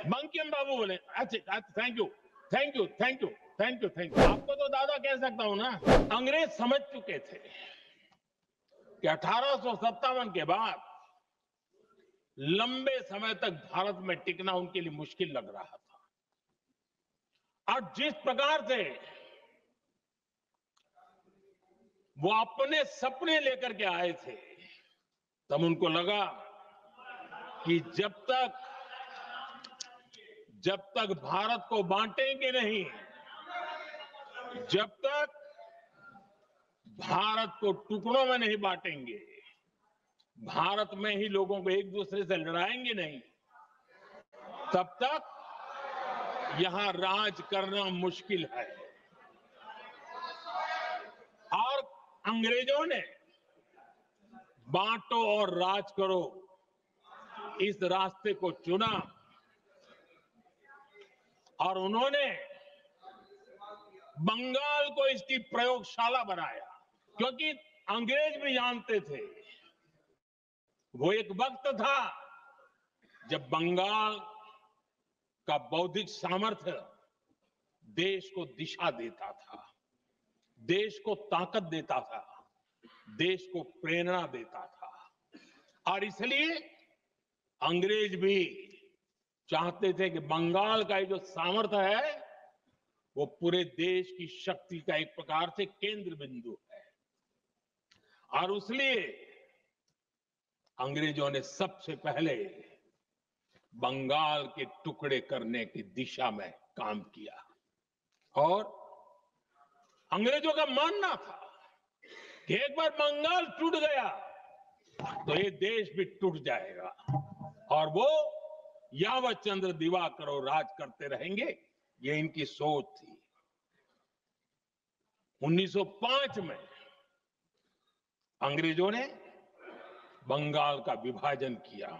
बंकिम बाबू बोले, अच्छा thank you thank you thank you thank you thank you. आपको तो दादा कह सकता हूं ना। अंग्रेज समझ चुके थे कि 1857 के बाद लंबे समय तक भारत में टिकना उनके लिए मुश्किल लग रहा था। और जिस प्रकार से वो अपने सपने लेकर के आए थे, तब उनको लगा कि जब तक भारत को बांटेंगे नहीं, जब तक भारत को टुकड़ों में नहीं बांटेंगे, भारत में ही लोगों को एक दूसरे से लड़ाएंगे नहीं, तब तक यहां राज करना मुश्किल है। और अंग्रेजों ने बांटो और राज करो इस रास्ते को चुना और उन्होंने बंगाल को इसकी प्रयोगशाला बनाया। क्योंकि अंग्रेज भी जानते थे, वो एक वक्त था जब बंगाल का बौद्धिक सामर्थ्य देश को दिशा देता था, देश को ताकत देता था, देश को प्रेरणा देता था। और इसलिए अंग्रेज भी चाहते थे कि बंगाल का ये जो सामर्थ्य है वो पूरे देश की शक्ति का एक प्रकार से केंद्र बिंदु है। और इसलिए अंग्रेजों ने सबसे पहले बंगाल के टुकड़े करने की दिशा में काम किया। और अंग्रेजों का मानना था कि एक बार बंगाल टूट गया तो ये देश भी टूट जाएगा और वो यावत चंद्र दिवाकर राज करते रहेंगे, ये इनकी सोच थी। 1905 में अंग्रेजों ने बंगाल का विभाजन किया,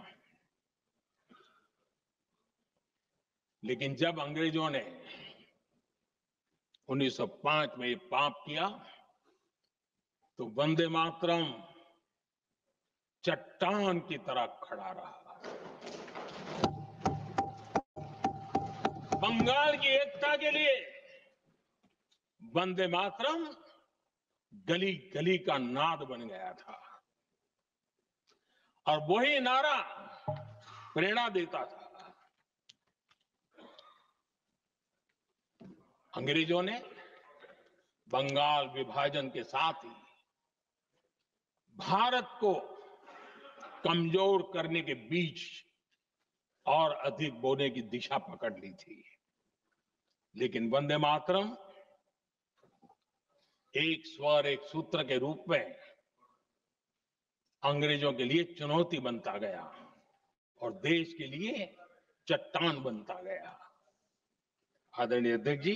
लेकिन जब अंग्रेजों ने 1905 में ये पाप किया तो वंदे मातरम चट्टान की तरह खड़ा रहा। बंगाल की एकता के लिए वंदे मातरम गली गली का नाद बन गया था और वही नारा प्रेरणा देता था। अंग्रेजों ने बंगाल विभाजन के साथ ही भारत को कमजोर करने के बीच और अधिक बोने की दिशा पकड़ ली थी। लेकिन वंदे मातरम एक स्वर एक सूत्र के रूप में अंग्रेजों के लिए चुनौती बनता गया और देश के लिए चट्टान बनता गया। आदरणीय अध्यक्ष जी,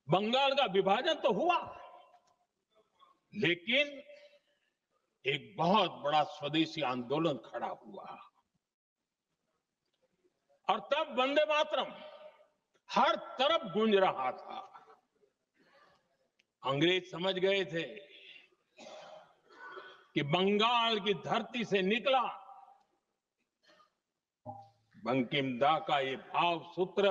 बंगाल का विभाजन तो हुआ, लेकिन एक बहुत बड़ा स्वदेशी आंदोलन खड़ा हुआ और तब वंदे मातरम हर तरफ गूंज रहा था। अंग्रेज समझ गए थे कि बंगाल की धरती से निकला बंकिम दा का ये भाव सूत्र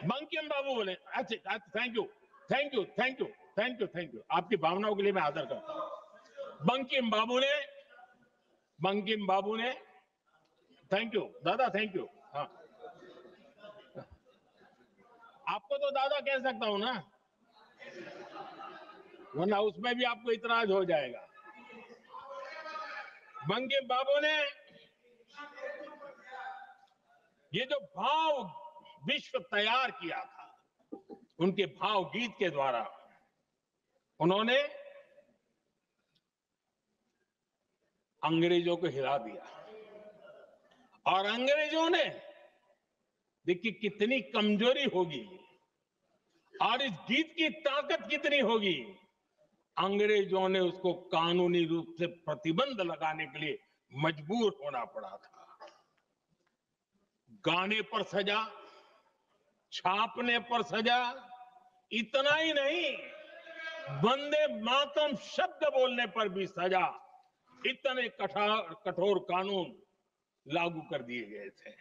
बंकिम बाबू बोले, अच्छा thank you thank you thank you thank you thank you. आपकी भावनाओं के लिए मैं आदर करता हूं। बंकिम बाबू ने थैंक यू दादा, थैंक यू। हाँ, आपको तो दादा कह सकता हूं ना, वरना उसमें भी आपको इतराज हो जाएगा। बंकिम बाबू ने ये जो भाव विश्व तैयार किया था, उनके भाव गीत के द्वारा उन्होंने अंग्रेजों को हिला दिया। और अंग्रेजों ने देखिए कितनी कमजोरी होगी और इस गीत की ताकत कितनी होगी। अंग्रेजों ने उसको कानूनी रूप से प्रतिबंध लगाने के लिए मजबूर होना पड़ा था। गाने पर सजा, छापने पर सजा, इतना ही नहीं, वंदे मातरम शब्द बोलने पर भी सजा, इतने कठोर कानून लागू कर दिए गए थे।